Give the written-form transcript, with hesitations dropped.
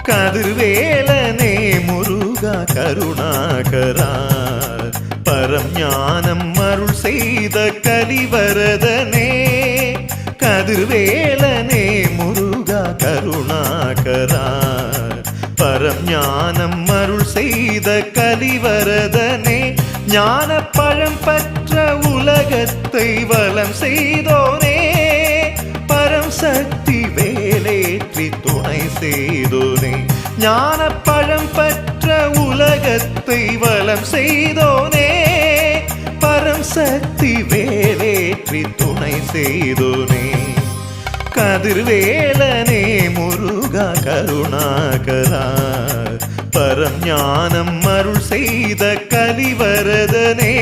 கதிர்வேலனே முருகா கருணாகரா பரம் ஞானம் அருள் செய்த கலிவரதனே கதிர்வேலனே முருகா கருணாகரா பரம் ஞானம் அருள் செய்த கலிவரதனே ஞான பழம் பற்ற உலகத்தை வலம் செய்தோனே பரம் சக்தி வேலேற்றி துணை செய்தோனே ஞான பழம் பற்ற உலகத்தை வலம் செய்தோனே பரம் சக்தி வேலேற்றி துணை செய்தோனே கதிர்வேலனே முருகா கருணாகரா பரம் ஞானம் அருள் செய்த கலிவரதனே